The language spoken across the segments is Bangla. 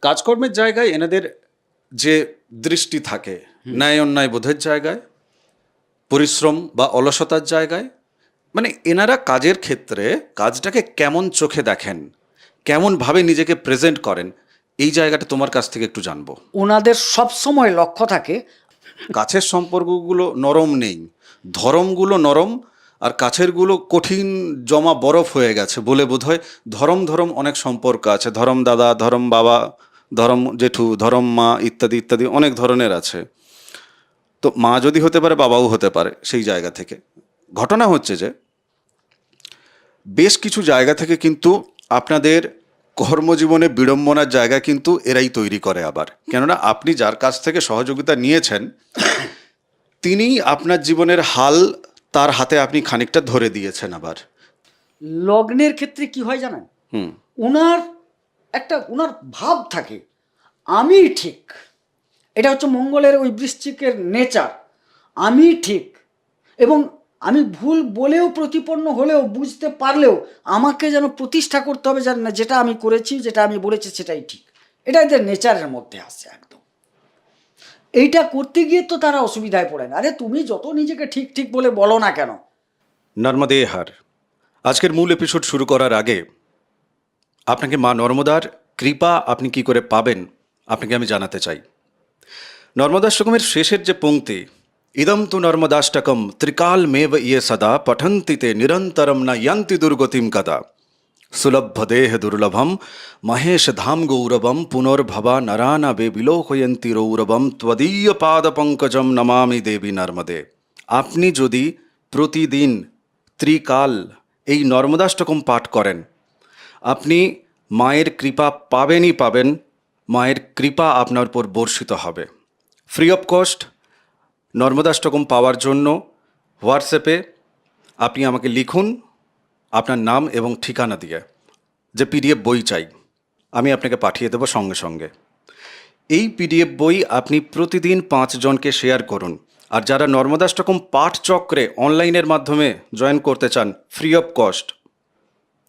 কাজকর্মের জায়গায় এনাদের যে দৃষ্টি থাকে ন্যায় অন্যায় বোধের জায়গায়, পরিশ্রম বা অলসতার জায়গায়, মানে এনারা কাজের ক্ষেত্রে কাজটাকে কেমন চোখে দেখেন, কেমনভাবে নিজেকে প্রেজেন্ট করেন, এই জায়গাটা তোমার কাছ থেকে একটু জানবো। ওনাদের সবসময় লক্ষ্য থাকে কাছের সম্পর্কগুলো নরম নেই, ধরমগুলো নরম, আর কাছেরগুলো কঠিন জমা বরফ হয়ে গেছে বলে বোধহয় ধরম ধরম অনেক সম্পর্ক আছে, ধরম দাদা, ধরম বাবা, ধরম জেঠু, ধরম মা, ইত্যাদি ইত্যাদি অনেক ধরনের আছে। তো মা যদি হতে পারে, বাবাও হতে পারে। সেই জায়গা থেকে ঘটনা হচ্ছে যে বেশ কিছু জায়গা থেকে কিন্তু আপনাদের কর্মজীবনে বিড়ম্বনার জায়গা কিন্তু এরাই তৈরি করে আবার। কেননা আপনি যার কাছ থেকে সহযোগিতা নিয়েছেন তিনিই আপনার জীবনের হাল তার হাতে আপনি খানিকটা ধরে দিয়েছেন আবার। লগ্নের ক্ষেত্রে কি হয় জানেন, ওনার ওনার ভাব থাকে আমি ঠিক। এটা হচ্ছে মঙ্গলের ওই বৃশ্চিকের নেচার, আমি ঠিক, এবং আমি ভুল বলেও প্রতিপন্ন হলেও বুঝতে পারলেও আমাকে যেন প্রতিষ্ঠা করতে হবে যেটা আমি করেছি, যেটা আমি বলেছি সেটাই ঠিক। এটা এদের নেচারের মধ্যে আসছে একদম। এইটা করতে গিয়ে তো তারা অসুবিধায় পড়েন। আরে তুমি যত নিজেকে ঠিক ঠিক বলে বলো না কেন। নর্মদে হার। আজকের মূল এপিসোড শুরু করার আগে আপনাকে মা নর্মদার কৃপা আপনি কি করে পাবেন আপনাকে আমি জানাতে চাই। নর্মদাষ্টকমের শেষের যে পংক্তি, ইদম তু নর্মদাষ্টকম ত্রিকাল মেব ইয়ে সদা পঠন্তি তে নিরন্তরম না যন্তি দুর্গতিম কদা সুলভ্য দেহ দুর্লভম মহেশ ধাম গৌরবম পুনর্ভবা নরানা বে বিলোকয়ন্তি রৌরবম ত্বদীয় পাদ পঙ্কজম নমামি দেবী নর্মদে। আপনি যদি প্রতিদিন ত্রিকাল এই নর্মদাষ্টকম পাঠ করেন আপনি মায়ের কৃপা পাবেনই পাবেন, মায়ের কৃপা আপনার উপর বর্ষিত হবে। ফ্রি অফ কস্ট নর্মদাষ্টকম পাওয়ার জন্য হোয়াটসঅ্যাপে আপনি আমাকে লিখুন আপনার নাম এবং ঠিকানা দিয়ে, যে পিডিএফ বই চাই, আমি আপনাকে পাঠিয়ে দেবো সঙ্গে সঙ্গে। এই পিডিএফ বই আপনি প্রতিদিন 5 জনকে শেয়ার করুন। আর যারা নর্মদাষ্টকম পাঠ চক্রে অনলাইনের মাধ্যমে জয়েন করতে চান ফ্রি অফ কস্ট,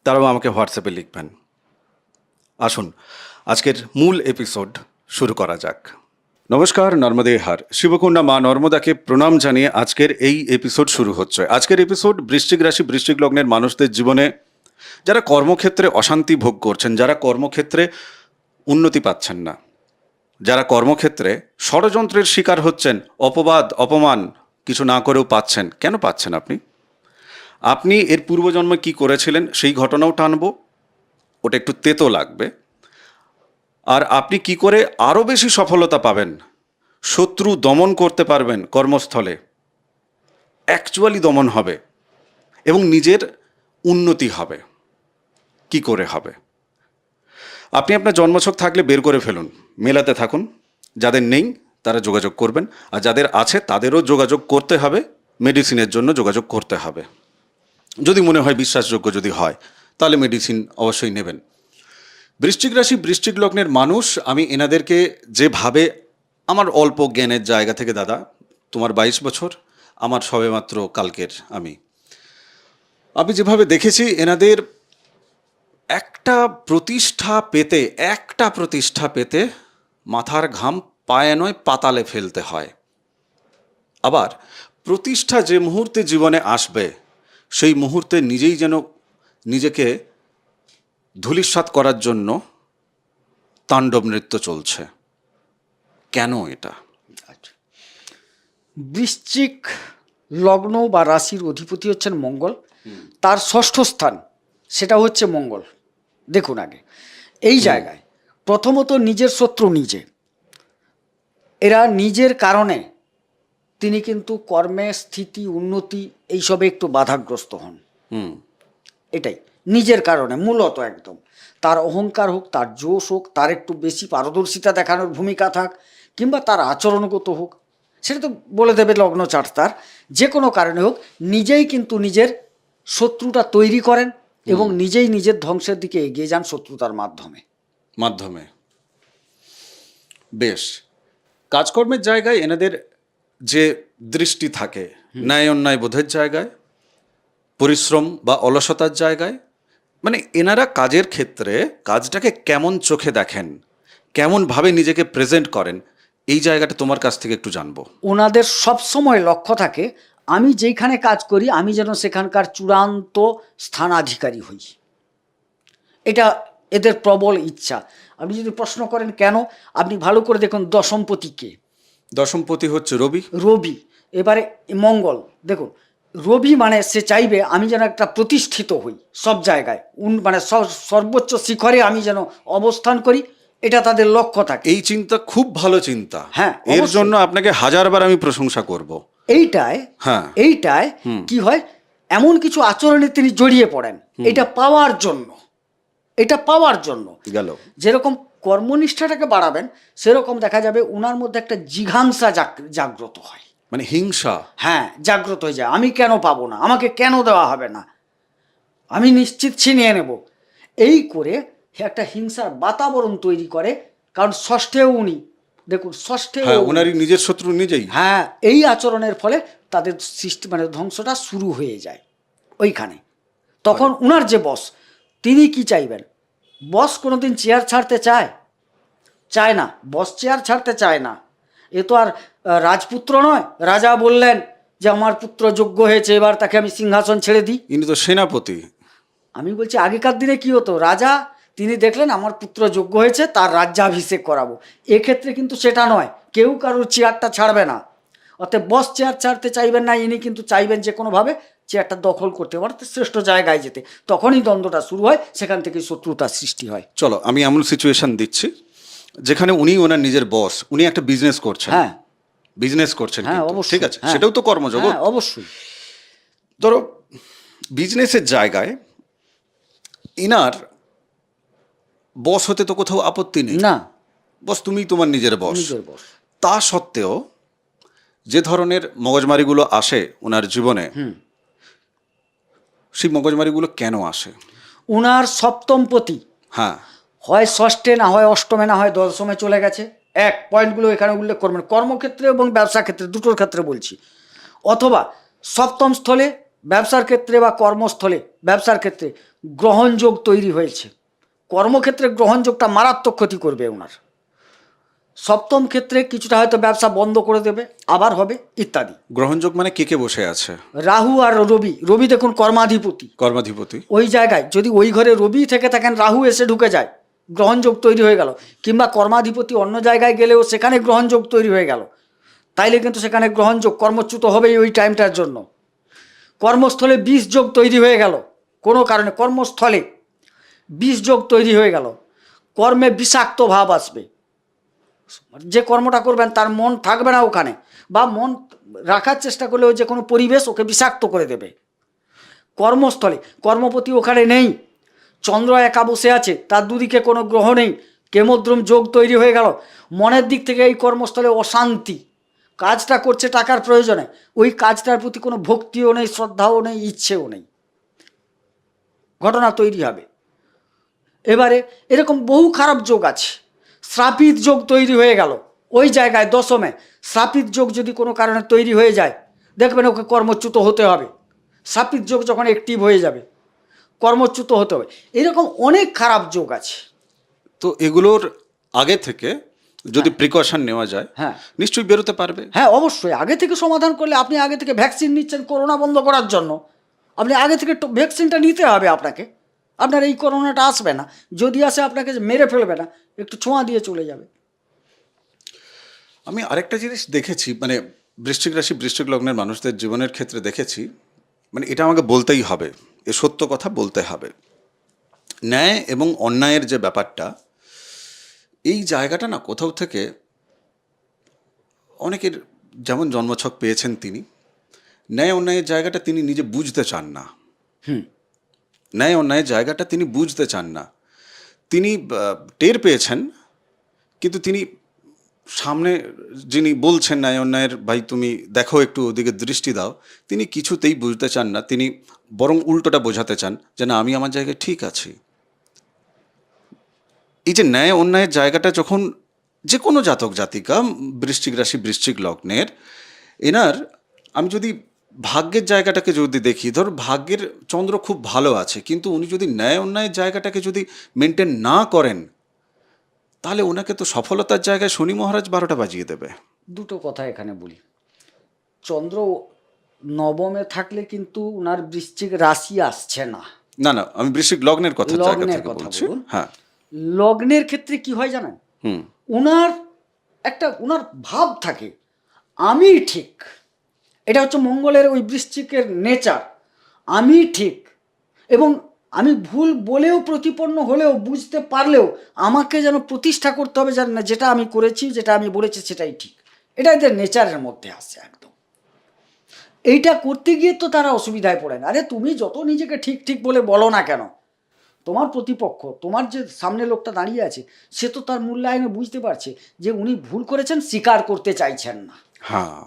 তারাও আমাকে হোয়াটসঅ্যাপে লিখবেন। আসুন আজকের মূল এপিসোড শুরু করা যাক। নমস্কার, নর্মদে হার। শিবকুণ্ডা মা নর্মদাকে প্রণাম জানিয়ে আজকের এই এপিসোড শুরু হচ্ছে। আজকের এপিসোড বৃশ্চিক রাশি বৃশ্চিক লগ্নের মানুষদের জীবনে যারা কর্মক্ষেত্রে অশান্তি ভোগ করছেন, যারা কর্মক্ষেত্রে উন্নতি পাচ্ছেন না, যারা কর্মক্ষেত্রে ষড়যন্ত্রের শিকার হচ্ছেন, অপবাদ অপমান কিছু না করেও পাচ্ছেন। কেন পাচ্ছেন আপনি এর পূর্বজন্মে কি করেছিলেন সেই ঘটনাও টানবো, ওটা একটু তেতো লাগবে। আর আপনি কি করে আরও বেশি সফলতা পাবেন, শত্রু দমন করতে পারবেন, কর্মস্থলে অ্যাকচুয়ালি দমন হবে এবং নিজের উন্নতি হবে, কি করে হবে। আপনি আপনার জন্মছক থাকলে বের করে ফেলুন, মেলাতে থাকুন। যাদের নেই তারা যোগাযোগ করবেন, আর যাদের আছে তাদেরও যোগাযোগ করতে হবে, মেডিসিনের জন্য যোগাযোগ করতে হবে। যদি মনে হয় বিশ্বাসযোগ্য যদি হয় তাহলে মেডিসিন অবশ্যই নেবেন। বৃশ্চিক রাশি বৃশ্চিক লগ্নের মানুষ, আমি এনাদেরকে যেভাবে আমার অল্প জ্ঞানের জায়গা থেকে, দাদা তোমার 22 বছর, আমার সবেমাত্র কালকের আমি যেভাবে দেখেছি এনাদের একটা প্রতিষ্ঠা পেতে মাথার ঘাম পায়ে নয় পাতালে ফেলতে হয়। আবার প্রতিষ্ঠা যে মুহূর্তে জীবনে আসবে সেই মুহূর্তে নিজেই যেন নিজেকে ধূলিসাৎ করার জন্য তাণ্ডব নৃত্য চলছে। কেন এটা? বৃশ্চিক লগ্ন বা রাশির অধিপতি হচ্ছেন মঙ্গল, তার ষষ্ঠ স্থান সেটা হচ্ছে মঙ্গল। দেখুন আগে এই জায়গায় প্রথমত নিজের শত্রু নিজে। এরা নিজের কারণে তিনি কিন্তু কর্মে স্থিতি উন্নতি এইসবে একটু বাধাগ্রস্ত হন। এটাই নিজের কারণে মূলত একদম। তার অহংকার হোক, তার জোশ হোক, তার একটু বেশি পারদর্শিতা দেখানোর ভূমিকা থাক, কিংবা তার আচরণগত হোক, সেটা তো বলে দেবে লগ্ন চার্ট। তার যে কোনো কারণে হোক নিজেই কিন্তু নিজের শত্রুটা তৈরি করেন এবং নিজেই নিজের ধ্বংসের দিকে এগিয়ে যান শত্রুতার মাধ্যমে। বেশ। কাজকর্মের জায়গায় এনাদের যে দৃষ্টি থাকে ন্যায় অন্যায় বোধের জায়গায়, পরিশ্রম বা অলসতার জায়গায়, মানে এনারা কাজের ক্ষেত্রে কাজটাকে কেমন চোখে দেখেন, কেমনভাবে নিজেকে প্রেজেন্ট করেন, এই জায়গাটা তোমার কাছ থেকে একটু জানবো। ওনাদের সবসময় লক্ষ্য থাকে আমি যেইখানে কাজ করি আমি যেন সেখানকার চূড়ান্ত স্থানাধিকারী হই। এটা এদের প্রবল ইচ্ছা। আপনি যদি প্রশ্ন করেন কেন, আপনি ভালো করে দেখুন দশমপতিকে। দশমপতি হচ্ছে রবি। রবি, এবারে মঙ্গল। দেখুন রবি মানে সে চাইবে আমি যেন একটা প্রতিষ্ঠিত হই সব জায়গায়, মানে সর্বোচ্চ শিখরে আমি যেন অবস্থান করি, এটা তাদের লক্ষ্য থাকে। এই চিন্তা খুব ভালো চিন্তা। হ্যাঁ, এর অবশ্যই। জন্য আপনাকে হাজারবার আমি প্রশংসা করব। এইটায় হ্যাঁ। এইটায় কি হয়, এমন কিছু আচরণে তিনি জড়িয়ে পড়েন এটা পাওয়ার জন্য, এটা পাওয়ার জন্য। গেল। যেরকম কর্মনিষ্ঠাটাকে বাড়াবেন সেরকম দেখা যাবে ওনার মধ্যে একটা জিঘাংসা জাগ্রত হয়। মানে হিংসা। হ্যাঁ, জাগ্রত হয়ে যায়, আমি কেন পাবো না, আমাকে কেন দেওয়া হবে না, আমি নিশ্চিত ছিনিয়ে নেব। এই করে একটা হিংসার বাতাবরণ তৈরি করে। কারণ ষষ্ঠেও উনি, দেখুন ষষ্ঠেও হ্যাঁ, উনি। ওনারই নিজের শত্রু নিজেই। হ্যাঁ, এই আচরণের ফলে তাদের সৃষ্টি মানে ধ্বংসটা শুরু হয়ে যায় ওইখানে। তখন উনার যে বস, তিনি কি চাইবেন? বস কোনোদিন চেয়ার ছাড়তে চায় না, বস চেয়ার ছাড়তে চায় না। এ তো আর রাজপুত্র নয়, রাজা বললেন যে আমার পুত্র যোগ্য হয়েছে, এবার তাকে আমি সিংহাসন ছেড়ে দিই। ইনি তো সেনাপতি। আমি বলছি আগেকার দিনে কি হতো, রাজা তিনি দেখলেন আমার পুত্র যোগ্য হয়েছে, তার রাজ্যাভিষেক করাবো। এক্ষেত্রে কিন্তু সেটা নয়, কেউ কারোর চেয়ারটা ছাড়বে না। অর্থাৎ বস চেয়ার ছাড়তে চাইবেন না, ইনি কিন্তু চাইবেন যে কোনোভাবে চেয়ারটা দখল করতে, অর্থাৎ শ্রেষ্ঠ জায়গায় যেতে। তখনই দ্বন্দ্বটা শুরু হয়, সেখান থেকেই শত্রুতার সৃষ্টি হয়। চলো আমি এমন সিচুয়েশন দিচ্ছি যেখানে উনি ওনার নিজের বস, উনি একটা বিজনেস করছেন। হ্যাঁ, বিজনেস করছেন, হ্যাঁ, কিন্তু অবশ্যই। ঠিক আছে, হ্যাঁ, সেটাও তো কর্মজগৎ। হ্যাঁ, অবশ্যই। ধরো বিজনেসের জায়গায় ইনার বস হতে তো কোথাও আপত্তি নেই, না, বস তুমি তোমার নিজের বস। নিজের বস। তা সত্ত্বেও যে ধরনের মগজমারিগুলো আসে ওনার জীবনে, সেই মগজমারিগুলো কেন আসে? উনার সপ্তমপতি হ্যাঁ। হয় ষষ্ঠে, না হয় অষ্টমে, না হয় দশমে চলে গেছে। এক পয়েন্টগুলো এখানে উল্লেখ করবেন, কর্মক্ষেত্রে এবং ব্যবসা ক্ষেত্রে, দুটোর ক্ষেত্রে বলছি। অথবা সপ্তম স্থলে ব্যবসার ক্ষেত্রে বা কর্মস্থলে ব্যবসার ক্ষেত্রে গ্রহণযোগ তৈরি হয়েছে। কর্মক্ষেত্রে গ্রহণযোগটা মারাত্মক ক্ষতি করবে ওনার। সপ্তম ক্ষেত্রে কিছুটা হয়তো ব্যবসা বন্ধ করে দেবে, আবার হবে ইত্যাদি। গ্রহণযোগ মানে কে কে বসে আছে? রাহু আর রবি। রবি দেখুন কর্মাধিপতি, কর্মাধিপতি। ওই জায়গায় যদি ওই ঘরে রবি থেকে থাকেন, রাহু এসে ঢুকে যায়, গ্রহণযোগ তৈরি হয়ে গেল। কিংবা কর্মাধিপতি অন্য জায়গায় গেলেও সেখানে গ্রহণযোগ তৈরি হয়ে গেল, তাইলে কিন্তু সেখানে গ্রহণযোগ কর্মচ্যুত হবেই ওই টাইমটার জন্য। কর্মস্থলে বিষ যোগ তৈরি হয়ে গেল, কোনো কারণে কর্মস্থলে বিষ যোগ তৈরি হয়ে গেল, কর্মে বিষাক্ত ভাব আসবে। যে কর্মটা করবেন তার মন থাকবে না ওখানে, বা মন রাখার চেষ্টা করলেও যে কোনো পরিবেশ ওকে বিষাক্ত করে দেবে। কর্মস্থলে কর্মপতি ওখানে নেই, চন্দ্র একা বসে আছে, তার দুদিকে কোনো গ্রহ নেই, কেমদ্রম যোগ তৈরি হয়ে গেল। মনের দিক থেকে এই কর্মস্থলে অশান্তি, কাজটা করছে টাকার প্রয়োজনে, ওই কাজটার প্রতি কোনো ভক্তিও নেই, শ্রদ্ধাও নেই, ইচ্ছেও নেই, ঘটনা তৈরি হবে। এবারে এরকম বহু খারাপ যোগ আছে। শ্রাপিত যোগ তৈরি হয়ে গেল ওই জায়গায় দশমে। শ্রাপিত যোগ যদি কোনো কারণে তৈরি হয়ে যায়, দেখবেন ওকে কর্মচ্যুত হতে হবে। শ্রাপিত যোগ যখন অ্যাক্টিভ হয়ে যাবে, কর্মচ্যুত হতে হবে। এরকম অনেক খারাপ যোগ আছে। তো এগুলোর আগে থেকে যদি প্রিকশন নেওয়া যায়, হ্যাঁ, নিশ্চয়ই বেরোতে পারবে। হ্যাঁ, অবশ্যই। আগে থেকে সমাধান করলে, আপনি আগে থেকে ভ্যাকসিন নিচ্ছেন করোনা বন্ধ করার জন্য, আপনি আগে থেকে ভ্যাকসিনটা নিতে হবে আপনাকে। আপনার এই করোনাটা আসবে না, যদি আসে আপনাকে মেরে ফেলবে না, একটু ছোঁয়া দিয়ে চলে যাবে। আমি আরেকটা জিনিস দেখেছি, মানে বৃশ্চিক রাশি বৃশ্চিক লগ্নের মানুষদের জীবনের ক্ষেত্রে দেখেছি, মানে এটা আমাকে বলতেই হবে, এ সত্য কথা বলতে হবে। ন্যায় এবং অন্যায়ের যে ব্যাপারটা, এই জায়গাটা না কোথাও থেকে অনেকের, যেমন জন্মছক পেয়েছেন তিনি, ন্যায় অন্যায়ের জায়গাটা তিনি নিজে বুঝতে চান না। ন্যায় অন্যায়ের জায়গাটা তিনি বুঝতে চান না। তিনি টের পেয়েছেন, কিন্তু তিনি সামনে যিনি বলছেন ন্যায় অন্যায়ের, ভাই তুমি দেখো একটু ওদিকে দৃষ্টি দাও, তিনি কিছুতেই বুঝতে চান না। তিনি বরং উল্টোটা বোঝাতে চান যে না, আমি আমার জায়গায় ঠিক আছি। এই যে ন্যায় অন্যায়ের জায়গাটা যখন যে কোনো জাতক জাতিকা বৃশ্চিক রাশি বৃশ্চিক লগ্নের, এনার, আমি যদি ভাগ্যের জায়গাটাকে যদি দেখি, ধর ভাগ্যের চন্দ্র খুব ভালো আছে, কিন্তু উনি যদি ন্যায় অন্যায়ের জায়গাটাকে যদি মেনটেন না করেন, তাহলে ওনাকে তো সফলতার জায়গায় শনি মহারাজ 12টা বাজিয়ে দেবে। দুটো কথা এখানে বলি। চন্দ্র নবমে থাকলে কিন্তু ওনার বৃশ্চিক রাশি আসছে না। না না, আমি বৃশ্চিক লগ্নের কথা জায়গা লগ্নের থেকে কথা বলছি। বলুন। হ্যাঁ। লগ্নের ক্ষেত্রে কি হয় জানেন, হুম ওনার ওনার ভাব থাকে আমি ঠিক। এটা হচ্ছে মঙ্গলের ওই বৃশ্চিকের নেচার, আমি ঠিক এবং আমি ভুল বলেও প্রতিপন্ন হলেও বুঝতে পারলেও আমাকে যেন প্রতিষ্ঠা করতে হবে না, যেটা আমি করেছি যেটা আমি বলেছি সেটাই ঠিক। এটা এদের নেচারের মধ্যে আসছে একদম। এইটা করতে গিয়ে তো তারা অসুবিধায় পড়ে না। আরে তুমি যত নিজেকে ঠিক ঠিক বলে বলো না কেন, তোমার প্রতিপক্ষ, তোমার যে সামনে লোকটা দাঁড়িয়ে আছে, সে তো তার মূল্যায়নে বুঝতে পারছে যে উনি ভুল করেছেন, স্বীকার করতে চাইছেন না। হ্যাঁ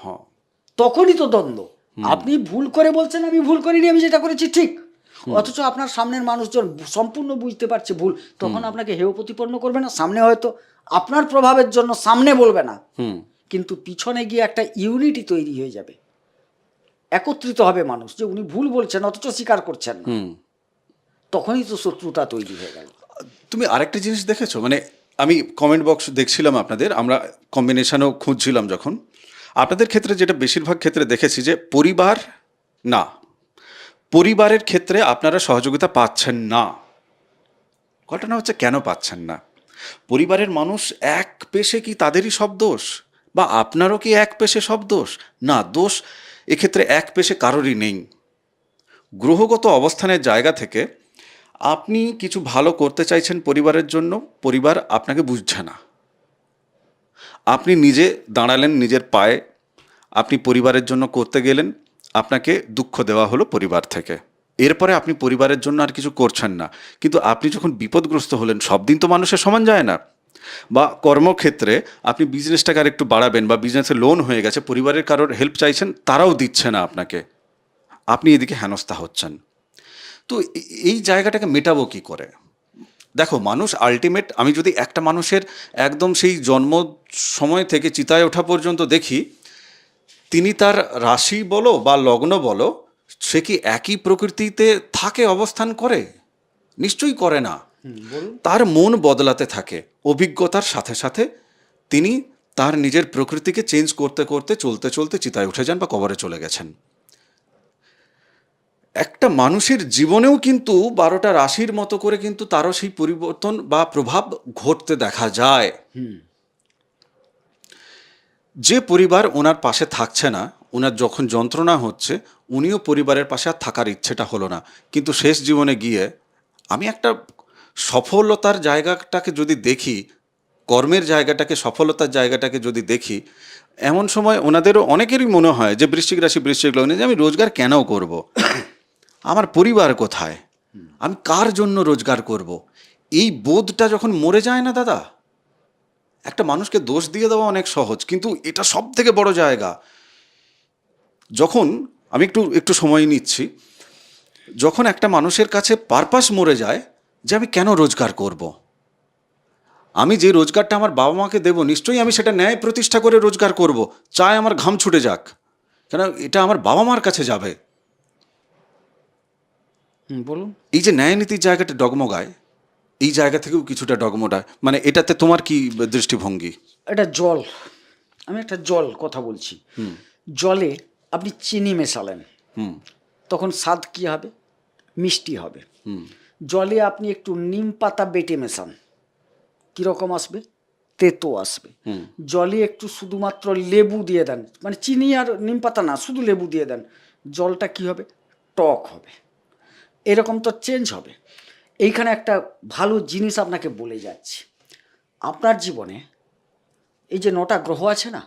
হ্যাঁ। তখনই তো দ্বন্দ্ব। আপনি ভুল করে বলছেন আমি ভুল করিনি, আমি যেটা করেছি ঠিক, অথচ আপনার সামনের মানুষজন সম্পূর্ণ বুঝতে পারছে ভুল, তখন আপনাকে হেয় প্রতিপন্ন করবে না। সামনে হয়তো আপনার প্রভাবের জন্য সামনে বলবে না, কিন্তু পিছনে গিয়ে একটা ইউনিটি তৈরি হয়ে যাবে, একত্রিত হবে মানুষ যে উনি ভুল বলছেন অথচ স্বীকার করছেন না। তখনই তো শত্রুতা তৈরি হয়ে গেল। তুমি আরেকটা জিনিস দেখেছো, মানে আমি কমেন্ট বক্স দেখছিলাম আপনাদের, আমরা কম্বিনেশনও খুঁজছিলাম যখন, আপনাদের ক্ষেত্রে যেটা বেশিরভাগ ক্ষেত্রে দেখেছি যে পরিবারের ক্ষেত্রে আপনারা সহযোগিতা পাচ্ছেন না। ঘটনা হচ্ছে কেন পাচ্ছেন না? পরিবারের মানুষ এক পেশে কি তাদেরই সব দোষ, বা আপনারও কি এক পেশে সব দোষ? না, দোষ এক্ষেত্রে এক পেশে কারোরই নেই। গ্রহগত অবস্থানের জায়গা থেকে আপনি কিছু ভালো করতে চাইছেন পরিবারের জন্য, পরিবার আপনাকে বুঝছে না। আপনি নিজে দাঁড়ালেন নিজের পায়ে, আপনি পরিবারের জন্য করতে গেলেন, আপনাকে দুঃখ দেওয়া হলো পরিবার থেকে। এরপরে আপনি পরিবারের জন্য আর কিছু করছেন না, কিন্তু আপনি যখন বিপদগ্রস্ত হলেন, সব দিন তো মানুষের সমান যায় না। বা কর্মক্ষেত্রে আপনি বিজনেসটাকে আর একটু বাড়াবেন, বা বিজনেসে লোন হয়ে গেছে, পরিবারের কারোর হেল্প চাইছেন, তারাও দিচ্ছে না আপনাকে, আপনি এদিকে হেনস্থা হচ্ছেন। তো এই জায়গাটাকে মেটাবো কি করে? দেখো, মানুষ আলটিমেট, আমি যদি একটা মানুষের একদম সেই জন্ম সময় থেকে চিতায় ওঠা পর্যন্ত দেখি, তিনি তার রাশি বলো বা লগ্ন বলো, সে কি একই প্রকৃতিতে থাকে, অবস্থান করে? নিশ্চয়ই করে না। তার মন বদলাতে থাকে অভিজ্ঞতার সাথে সাথে। তিনি তার নিজের প্রকৃতিকে চেঞ্জ করতে করতে চলতে চলতে চিতায় উঠে যান বা কবরে চলে গেছেন। একটা মানুষের জীবনেও কিন্তু 12টা রাশির মতো করে কিন্তু তারও সেই পরিবর্তন বা প্রভাব ঘটতে দেখা যায়। যে পরিবার ওনার পাশে থাকছে না, ওনার যখন যন্ত্রণা হচ্ছে, উনিও পরিবারের পাশে আর থাকার ইচ্ছেটা হলো না। কিন্তু শেষ জীবনে গিয়ে আমি একটা সফলতার জায়গাটাকে যদি দেখি, কর্মের জায়গাটাকে, সফলতার জায়গাটাকে যদি দেখি, এমন সময় ওনাদেরও অনেকেরই মনে হয় যে বৃশ্চিক রাশি বৃশ্চিক লগ্নে, যে আমি রোজগার কেন করব, আমার পরিবার কোথায়, আমি কার জন্য রোজগার করব, এই বোধটা যখন মরে যায় না দাদা, একটা মানুষকে দোষ দিয়ে দেওয়া অনেক সহজ, কিন্তু এটা সব থেকে বড় জায়গা। যখন আমি একটু একটু সময় নিচ্ছি, যখন একটা মানুষের কাছে পারপাস মরে যায় যে আমি কেন রোজগার করব, আমি যে রোজগারটা আমার বাবা মাকে দেবো, নিশ্চয়ই আমি সেটা ন্যায় প্রতিষ্ঠা করে রোজগার করব, চাই আমার ঘাম ছুটে যাক, কেন এটা আমার বাবা মার কাছে যাবে। বলুন। এই যে ন্যায় নীতির জায়গাটা ডগমগায়, এই জায়গা থেকেও কিছুটা ডগমগায়, মানে এটাতে তোমার কি দৃষ্টিভঙ্গি? এটা জল, আমি একটা জল কথা বলছি। জলে আপনি চিনি মেশালেন, তখন স্বাদ কি হবে? মিষ্টি হবে। জলে আপনি একটু নিম পাতা বেটে মেশান, কীরকম আসবে? তেতো আসবে। জলে একটু শুধুমাত্র লেবু দিয়ে দেন, মানে চিনি আর নিম পাতা না, শুধু লেবু দিয়ে দেন, জলটা কি হবে? টক হবে। এরকম তো চেঞ্জ হবে। এইখানে একটা ভালো জিনিস আপনাকে বলে যাচ্ছি, আপনার জীবনে এই যে 9টা গ্রহ আছে না,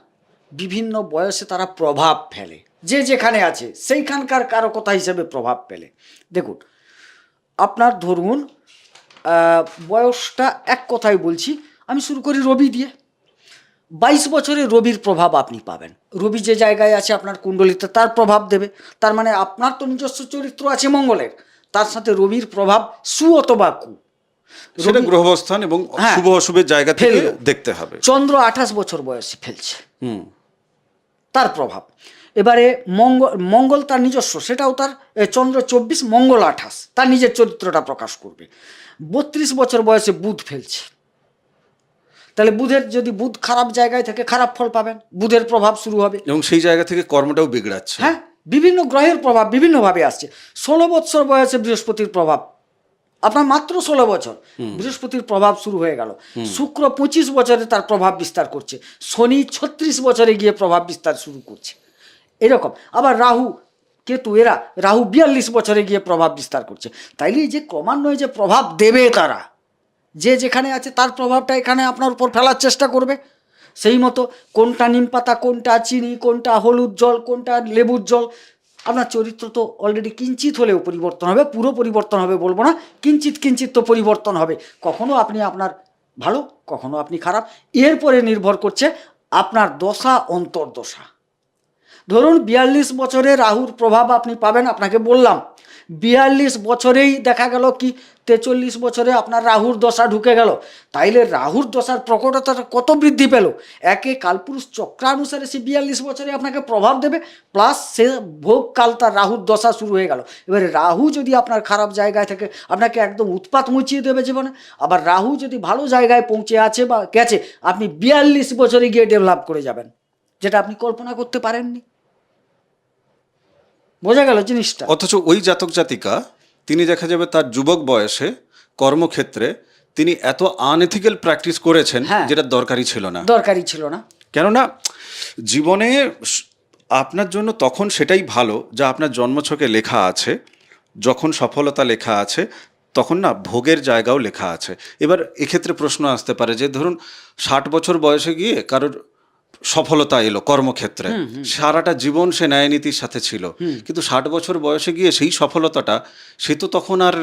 বিভিন্ন বয়সে তারা প্রভাব ফেলে, যে যেখানে আছে সেইখানকার কারকতা হিসেবে প্রভাব ফেলে। দেখুন, আপনার ধরুন বয়সটা এক কথায় বলছি, আমি শুরু করি রবি দিয়ে। 22 বছরে রবির প্রভাব আপনি পাবেন। রবি যে জায়গায় আছে আপনার কুণ্ডলিতে তার প্রভাব দেবে। তার মানে আপনার তো নিজস্ব চরিত্র আছে মঙ্গলের, তার সাথে রবির প্রভাব সু অথবা কু, সেটা গ্রহবস্থান এবং শুভ অশুভের জায়গা থেকে দেখতে হবে। চন্দ্র 28 বছর বয়সে ফেলছে, তার প্রভাব। এবারে মঙ্গল তার নিজস্ব, সেটাও তার, চন্দ্র 24, মঙ্গল 28, তার নিজের চরিত্রটা প্রকাশ করবে। 32 বছর বয়সে বুধ ফেলছে, তাহলে যদি বুধ খারাপ জায়গায় থেকে খারাপ ফল পাবেন, বুধের প্রভাব শুরু হবে। এবং সেই জায়গা থেকে কর্মটাও বিগড়াচ্ছে। হ্যাঁ, বিভিন্ন গ্রহের প্রভাব বিভিন্নভাবে আসছে। 16 বৎসর বয়সে বৃহস্পতির প্রভাব, আপনার মাত্র 16 বছর বৃহস্পতির প্রভাব শুরু হয়ে গেল। শুক্র 25 বছরে তার প্রভাব বিস্তার করছে, শনি 36 বছরে গিয়ে প্রভাব বিস্তার শুরু করছে, এরকম। আবার রাহু কেতু রাহু 42 বছরে গিয়ে প্রভাব বিস্তার করছে। তাইলে যে ক্রমান্বয়ে যে প্রভাব দেবে তারা, যে যেখানে আছে তার প্রভাবটা এখানে আপনার উপর ফেলার চেষ্টা করবে। সেই মতো কোনটা নিম পাতা, কোনটা চিনি, কোনটা হলুদ জল, কোনটা লেবুর জল, আপনার চরিত্র তো অলরেডি কিঞ্চিত হলেও পরিবর্তন হবে, পুরো পরিবর্তন হবে বলবো না, কিঞ্চিত কিঞ্চিত তো পরিবর্তন হবে। কখনো আপনি আপনার ভালো, কখনো আপনি খারাপ, এরপরে নির্ভর করছে আপনার দশা অন্তর্দশা। ধরুন 42 বছরে রাহুর প্রভাব আপনি পাবেন, আপনাকে বললাম 42 বছরেই দেখা গেল কি 43 বছরে আপনার রাহুর দশা ঢুকে গেল, তাইলে রাহুর দশার প্রকটতাটা কত বৃদ্ধি পেল। একে কালপুরুষ চক্রানুসারে সে 42 বছরে আপনাকে প্রভাব দেবে, প্লাস সে ভোগকাল তার রাহুর দশা শুরু হয়ে গেল। এবারে রাহু যদি আপনার খারাপ জায়গায় থেকে আপনাকে একদম উৎপাত মুচিয়ে দেবে জীবনে, আবার রাহু যদি ভালো জায়গায় পৌঁছে আছে বা গেছে, আপনি 42 বছরে গিয়ে ডেভেলপ করে যাবেন, যেটা আপনি কল্পনা করতে পারেননি। বোঝা গেল জিনিসটা? অথচ ওই জাতক জাতিকা তিনি দেখা যাবে তার যুবক বয়সে কর্মক্ষেত্রে তিনি এত আনএথিক্যাল প্র্যাকটিস করেছেন, হ্যাঁ, যেটা দরকারই ছিল না। দরকারই ছিল না। কেননা জীবনে আপনার জন্য তখন সেটাই ভালো যা আপনার জন্মছকে লেখা আছে। যখন সফলতা লেখা আছে তখন না ভোগের জায়গাও লেখা আছে। এবার এক্ষেত্রে প্রশ্ন আসতে পারে যে ধরুন 60 বছর বয়সে গিয়ে কারোর সফলতা এলো কর্মক্ষেত্রে, সারাটা জীবন সে ন্যায়নীতির সাথে ছিল, কিন্তু 60 বছর বয়সে গিয়ে সেই সফলতাটা সে তো তখন আর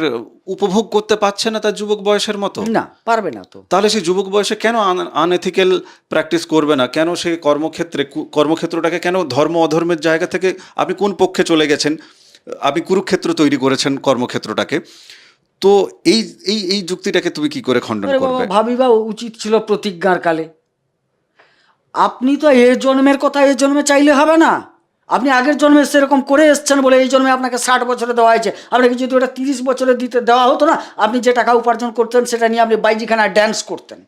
উপভোগ করতে পারছে না তার যুবক বয়সের মতো। না, পারবে না তো। তাহলে সেই যুবক বয়সে কেন আনএথিক্যাল প্র্যাকটিস করবে না? কেন সে কর্মক্ষেত্রটাকে কেন ধর্ম অধর্মের জায়গা থেকে আপনি কোন পক্ষে চলে গেছেন? আপনি কুরুক্ষেত্র তৈরি করেছেন কর্মক্ষেত্রটাকে। তো এই এই এই যুক্তিটাকে তুমি কি করে খণ্ডন করবে? ভাবিবা উচিত ছিল প্রতিজ্ঞার কালে। আপনি তো এ জন্মের কথা এ জন্মে চাইলে হবে না। আপনি আগের জন্মে সেরকম করে এসছেন বলে এই জন্মে আপনাকে 60 বছরে দেওয়া হয়েছে। আপনাকে যদি ওটা 30 বছরে দিতে দেওয়া হতো না, আপনি যে টাকা উপার্জন করতেন সেটা নিয়ে আপনি বাইজিখানায় ড্যান্স করতেন।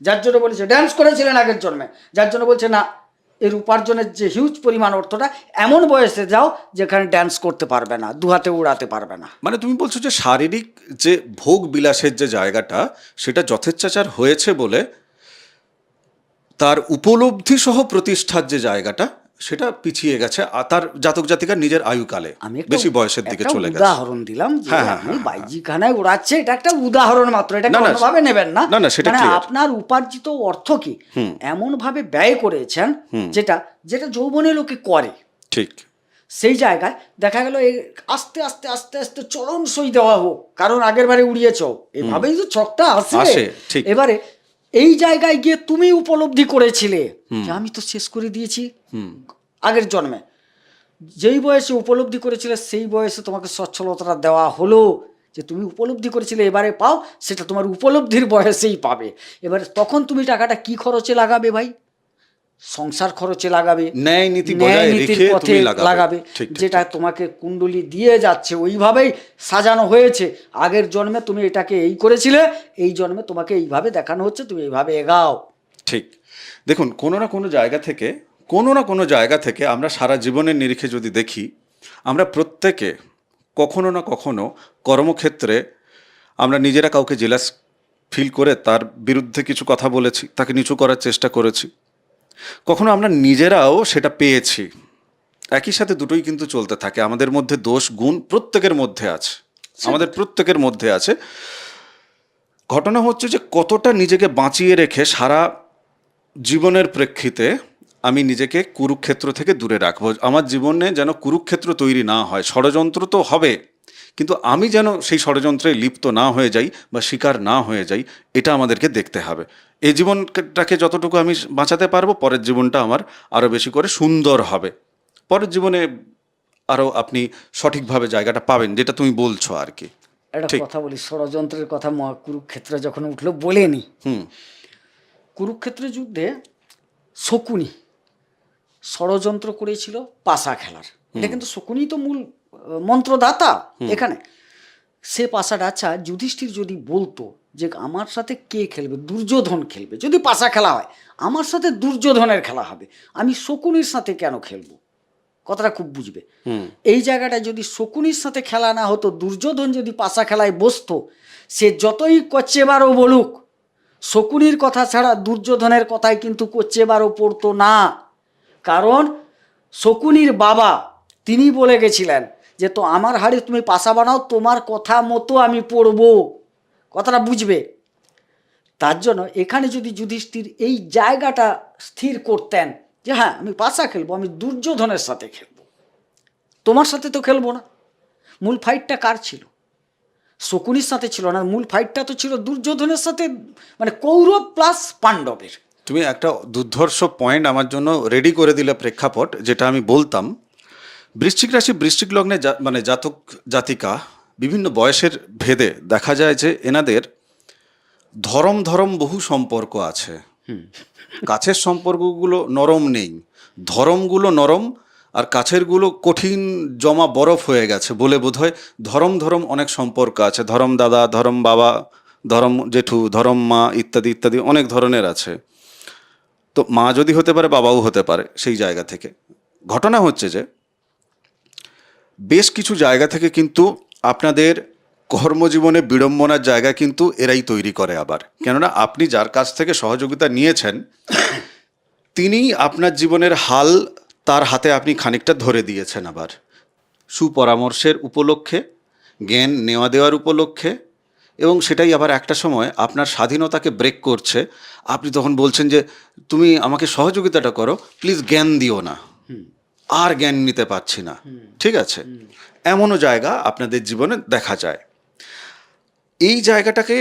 যার জন্য বলেছে ড্যান্স করেছিলেন আগের জন্মে, যার জন্য বলছে না, এর উপার্জনের যে হিউজ পরিমাণ অর্থটা এমন বয়সে যাও যেখানে ড্যান্স করতে পারবে না, দুহাতে উড়াতে পারবে না। মানে তুমি বলছো যে শারীরিক যে ভোগ বিলাসের যে জায়গাটা সেটা যথেচ্ছাচার হয়েছে বলে তার উপলব্ধি সহ প্রতিষ্ঠার যে জায়গাটা সেটা পিছিয়ে গেছে, আর তার জাতক জাতিকার নিজের আয়ুকালে আমি বেশি বয়সের দিকে চলে গেছে। উদাহরণ দিলাম যে হ্যাঁ, আপনি বাইজিখানায় উড়াচ্ছে, এটা একটা উদাহরণ মাত্র, এটা কোনোভাবে নেবেন না। না, সেটা মানে clear। আপনার উপার্জিত অর্থ কি এমন ভাবে ব্যয় করেছেন যেটা যেটা যৌবনে লোকে করে, ঠিক সেই জায়গায় দেখা গেল আস্তে আস্তে আস্তে আস্তে চরম সই দেওয়া হোক, কারণ আগের বারে উড়িয়েছ, এভাবেই তো ছকটা আসে। ঠিক। এবারে এই জায়গায় গিয়ে তুমি উপলব্ধি করেছিলে যে আমি তো শেষ করে দিয়েছি আগের জন্মে। যেই বয়সে উপলব্ধি করেছিলে সেই বয়সে তোমাকে সচ্ছলতাটা দেওয়া হলো, যে তুমি উপলব্ধি করেছিলে এবারে পাও, সেটা তোমার উপলব্ধির বয়সেই পাবে। এবারে তখন তুমি টাকাটা কি খরচে লাগাবে ভাই? সংসার খরচে লাগাবে, ন্যায় নীতি বজায় রেখে পথে তুমি লাগাবে, যেটা তোমাকে কুণ্ডলী দিয়ে যাচ্ছে ওইভাবেই সাজানো হয়েছে। আগের জন্মে তুমি এটাকে এই করেছিলে, এই জন্মে তোমাকে এইভাবে দেখানো হচ্ছে, তুমি এইভাবে এগাও। ঠিক। দেখুন, কোনো না কোনো জায়গা থেকে আমরা সারা জীবনের নিরিখে যদি দেখি, আমরা প্রত্যেকে কখনো না কখনো কর্মক্ষেত্রে আমরা নিজেরা কাউকে জেলাস ফিল করে তার বিরুদ্ধে কিছু কথা বলেছি, তাকে নিচু করার চেষ্টা করেছি। কখনো আমরা নিজেরাও সেটা পেয়েছি। একই সাথে দুটোই কিন্তু চলতে থাকে। আমাদের মধ্যে দোষ গুণ প্রত্যেকের মধ্যে আছে, আমাদের প্রত্যেকের মধ্যে আছে। ঘটনা হচ্ছে যে কতটা নিজেকে বাঁচিয়ে রেখে সারা জীবনের প্রেক্ষিতে আমি নিজেকে কুরুক্ষেত্র থেকে দূরে রাখবো। আমার জীবনে যেন কুরুক্ষেত্র তৈরি না হয়। ষড়যন্ত্র তো হবে, কিন্তু আমি যেন সেই ষড়যন্ত্রে লিপ্ত না হয়ে যাই বা শিকার না হয়ে যাই, এটা আমাদেরকে দেখতে হবে। এই জীবনটাকে যতটুকু আমি বাঁচাতে পারবো, পরের জীবনটা আমার আরও বেশি করে সুন্দর হবে। পরের জীবনে আরও আপনি সঠিকভাবে জায়গাটা পাবেন, যেটা তুমি বলছো আর কি। একটা কথা বলি, ষড়যন্ত্রের কথা কুরুক্ষেত্রে যখন উঠলো বলেনি, কুরুক্ষেত্রের যুদ্ধে শকুনি ষড়যন্ত্র করেছিল পাশা খেলার। এটা কিন্তু শকুনি তো মূল মন্ত্রদাতা এখানে। সে পাশাটা, আচ্ছা যুধিষ্ঠির যদি বলতো যে আমার সাথে কে খেলবে, দুর্যোধন খেলবে, যদি পাশা খেলা হয় আমার সাথে দুর্যোধনের খেলা হবে, আমি শকুনির সাথে কেন খেলবো? কথাটা খুব বুঝবে। এই জায়গাটায় যদি শকুনির সাথে খেলা না হতো, দুর্যোধন যদি পাশা খেলায় বসতো, সে যতই কচ্চেবারও বলুক, শকুনির কথা ছাড়া দুর্যোধনের কথায় কিন্তু কচ্চেবারও পড়তো না। কারণ শকুনির বাবা তিনি বলে গেছিলেন যে তো আমার হাড়ে তুমি পাশা বানাও, তোমার কথা মতো আমি পড়বো। কথাটা বুঝবে। তার জন্য এখানে যদি যুধিষ্ঠির এই জায়গাটা স্থির করতেন যে হ্যাঁ আমি পাশা খেলবো, আমি দুর্যোধনের সাথে খেলবো, তোমার সাথে তো খেলবো না। মূল ফাইটটা কার ছিল? শকুনির সাথে ছিল না, মূল ফাইটটা তো ছিল দুর্যোধনের সাথে, মানে কৌরব প্লাস পাণ্ডবের। তুমি একটা দুর্ধর্ষ পয়েন্ট আমার জন্য রেডি করে দিলে, প্রেক্ষাপট যেটা আমি বলতাম। বৃশ্চিক রাশি, বৃশ্চিক লগ্নে মানে জাতক জাতিকা বিভিন্ন বয়সের ভেদে দেখা যায় যে এনাদের ধরম ধরম বহু সম্পর্ক আছে। কাছের সম্পর্কগুলো নরম নেই, ধরমগুলো নরম, আর কাছেরগুলো কঠিন জমা বরফ হয়ে গেছে বলে বোধহয় ধরম ধরম অনেক সম্পর্ক আছে। ধরম দাদা, ধরম বাবা, ধরম জেঠু, ধরম মা, ইত্যাদি ইত্যাদি অনেক ধরনের আছে। তো মা যদি হতে পারে, বাবাও হতে পারে। সেই জায়গা থেকে ঘটনা হচ্ছে যে বেশ কিছু জায়গা থেকে কিন্তু আপনাদের কর্মজীবনে বিড়ম্বনার জায়গা কিন্তু এরাই তৈরি করে আবার। কেননা আপনি যার কাছ থেকে সহযোগিতা নিয়েছেন তিনি আপনার জীবনের হাল তার হাতে আপনি খানিকটা ধরে দিয়েছেন আবার, সুপরামর্শের উপলক্ষে, জ্ঞান নেওয়া দেওয়ার উপলক্ষে। এবং সেটাই আবার একটা সময় আপনার স্বাধীনতাকে ব্রেক করছে। আপনি তখন বলছেন যে তুমি আমাকে সহযোগিতাটা করো, প্লিজ জ্ঞান দিও না, আর জ্ঞান নিতে পারছি না। ঠিক আছে, এমনও জায়গা আপনাদের জীবনে দেখা যায়। এই জায়গাটাকে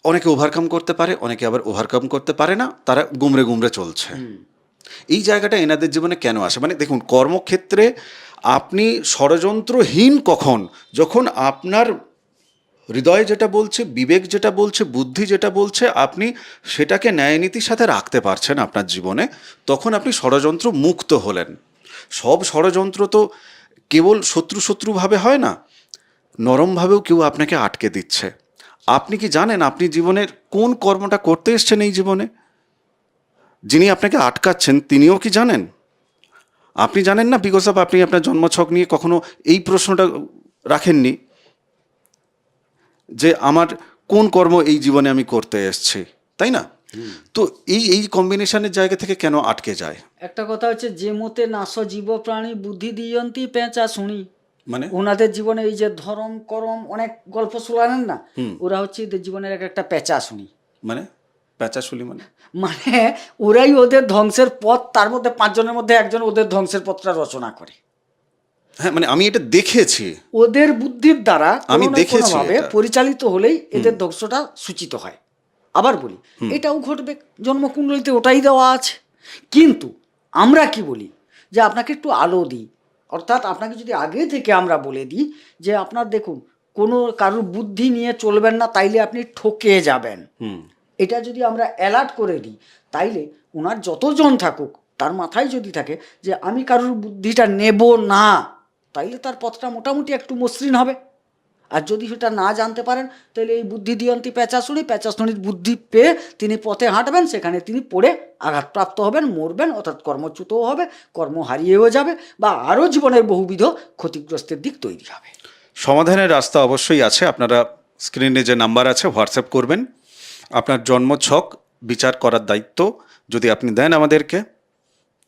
অনেকে ওভারকাম করতে পারে, অনেকে আবার ওভারকাম করতে পারে না, তারা গুমরে গুমরে চলছে। এই জায়গাটা এনাদের জীবনে কেন আসে? মানে দেখুন, কর্মক্ষেত্রে আপনি ষড়যন্ত্রহীন কখন? যখন আপনার হৃদয় যেটা বলছে, বিবেক যেটা বলছে, বুদ্ধি যেটা বলছে, আপনি সেটাকে ন্যায়নীতির সাথে রাখতে পারছেন আপনার জীবনে, তখন আপনি ষড়যন্ত্র মুক্ত হলেন। সব ষড়যন্ত্র তো কেবল শত্রুভাবে হয় না, নরমভাবেও কেউ আপনাকে আটকে দিচ্ছে। আপনি কি জানেন আপনি জীবনের কোন কর্মটা করতে এসছেন এই জীবনে? যিনি আপনাকে আটকাচ্ছেন তিনিও কি জানেন? আপনি জানেন না, বিকজ অফ আপনি আপনার জন্মছক নিয়ে কখনো এই প্রশ্নটা রাখেননি যে আমার কোন কর্ম এই জীবনে আমি করতে এসেছি, তাই না? তো এই কম্বিনেশনের জায়গা থেকে কেন আটকে যায়? একটা কথা হচ্ছে, যে মতে নাশ জীব প্রাণী বুদ্ধি দিয়ন্তি পেঁচা শুনি। মানে ওনাদের জীবনে এই যে ধরম করম অনেক গল্প শোনালেন না, ওরা হচ্ছে এদের জীবনের একটা পেঁচা শুনি। মানে প্যাঁচাশুলি মানে মানে ওরাই ওদের ধ্বংসের পথ, তার মধ্যে 5 জনের মধ্যে একজন ওদের ধ্বংসের পথটা রচনা করে। হ্যাঁ, মানে আমি এটা দেখেছি। ওদের বুদ্ধির দ্বারা আমি কোনো না দেখেছি কোনোভাবে এটা। পরিচালিত হলেই এদের ধ্বংসটা সূচিত হয়। আবার বলি, এটাও ঘটবে, জন্মকুণ্ডলিতে ওটাই দেওয়া আছে। কিন্তু আমরা কি বলি, যে আপনাকে একটু আলো দিই, অর্থাৎ আপনাকে যদি আগে থেকে আমরা বলে দিই যে আপনার দেখুন কোনো কারোর বুদ্ধি নিয়ে চলবেন না, তাইলে আপনি ঠকে যাবেন। এটা যদি আমরা অ্যালার্ট করে দিই, তাইলে ওনার যতজন থাকুক তার মাথায় যদি থাকে যে আমি কারোর বুদ্ধিটা নেব না, তাইলে তার পথটা মোটামুটি একটু মসৃণ হবে। আর যদি সেটা না জানতে পারেন, তাহলে এই বুদ্ধি দিয়ন্তি পেঁচাশুনির বুদ্ধি পেয়ে তিনি পথে হাঁটবেন, সেখানে তিনি পড়ে আঘাতপ্রাপ্ত হবেন, মরবেন, অর্থাৎ কর্মচ্যুতও হবে, কর্ম হারিয়েও যাবে, বা আরও জীবনের বহুবিধ ক্ষতিগ্রস্তের দিক তৈরি হবে। সমাধানের রাস্তা অবশ্যই আছে। আপনারা স্ক্রিনে যে নাম্বার আছে হোয়াটসঅ্যাপ করবেন। আপনার জন্মছক বিচার করার দায়িত্ব যদি আপনি দেন আমাদেরকে,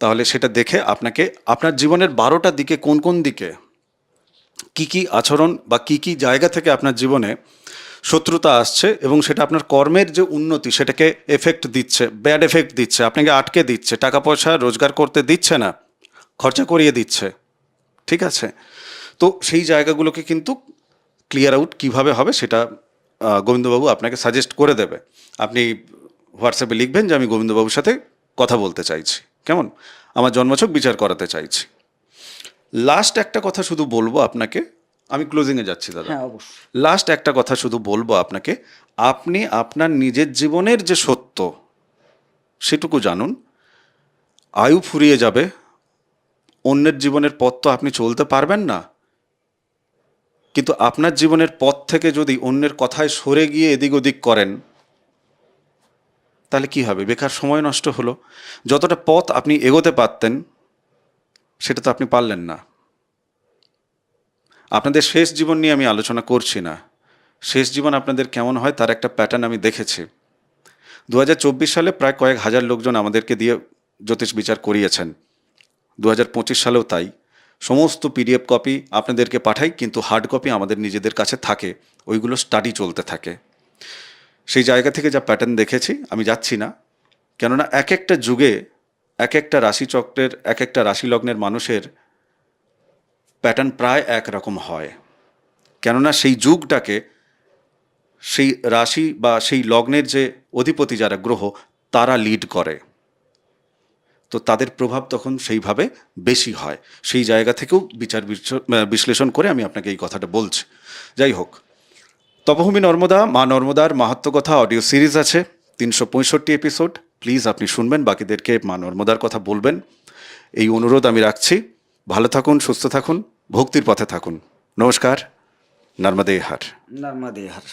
তাহলে সেটা দেখে আপনাকে আপনার জীবনের 12টা দিকে কোন কোন দিকে কি কি আচরণ বা কি কি জায়গা থেকে আপনার জীবনে শত্রুতা আসছে এবং সেটা আপনার কর্মের যে উন্নতি সেটাকে এফেক্ট দিচ্ছে, ব্যাড এফেক্ট দিচ্ছে, আপনাকে আটকে দিচ্ছে, টাকা পয়সা রোজগার করতে দিচ্ছে না, খরচা করিয়ে দিচ্ছে। ঠিক আছে, তো সেই জায়গাগুলোকে কিন্তু ক্লিয়ার আউট কীভাবে হবে সেটা গোবিন্দবাবু আপনাকে সাজেস্ট করে দেবে। আপনি হোয়াটসঅ্যাপে লিখবেন যে আমি গোবিন্দবাবুর সাথে কথা বলতে চাইছি, কেমন, আমার জন্মছক বিচার করাতে চাইছি। লাস্ট একটা কথা শুধু বলবো আপনাকে, আমি ক্লোজিংয়ে যাচ্ছি দাদা। হ্যাঁ, অবশ্যই। লাস্ট একটা কথা শুধু বলবো আপনাকে, আপনি আপনার নিজের জীবনের যে সত্য সেটুকু জানুন। আয়ু ফুরিয়ে যাবে, অন্যের জীবনের পথ তো আপনি চলতে পারবেন না। কিন্তু আপনার জীবনের পথ থেকে যদি অন্যের কথায় সরে গিয়ে এদিক ওদিক করেন, তাহলে কি হবে? বেকার সময় নষ্ট হলো। যতটা পথ আপনি এগোতে পারতেন সেটা তো আপনি পারলেন না। আপনাদের শেষ জীবন নিয়ে আমি আলোচনা করছি না। শেষ জীবন আপনাদের কেমন হয় তার একটা প্যাটার্ন আমি দেখেছি। 2024 সালে প্রায় কয়েক হাজার লোকজন আমাদেরকে দিয়ে জ্যোতিষ বিচার করিয়েছেন। 2025 সালেও তাই। সমস্ত পিডিএফ কপি আপনাদেরকে পাঠাই, কিন্তু হার্ড কপি আমাদের নিজেদের কাছে থাকে, ওইগুলো স্টাডি চলতে থাকে। সেই জায়গা থেকে যা প্যাটার্ন দেখেছি, আমি যাচ্ছি না, কেননা এক একটা যুগে এক একটা রাশিচক্রের এক একটা রাশি লগ্নের মানুষের প্যাটার্ন প্রায় একরকম হয়, কেননা সেই যুগটাকে সেই রাশি বা সেই লগ্নের যে অধিপতি যারা গ্রহ তারা লিড করে, তো তাদের প্রভাব তখন সেইভাবে বেশি হয়। সেই জায়গা থেকেও বিশ্লেষণ করে আমি আপনাকে এই কথাটা বলছি। যাই হোক, তপভূমি নর্মদা, মা নর্মদার মাহাত্ম্য কথা অডিও সিরিজ আছে, 365 এপিসোড। প্লিজ আপনি শুনবেন, বাকিদেরকে মা নর্মদার কথা বলবেন, এই অনুরোধ আমি রাখছি। ভালো থাকুন, সুস্থ থাকুন, ভক্তির পথে থাকুন। নমস্কার। নর্মদে হার। নর্মদে হর।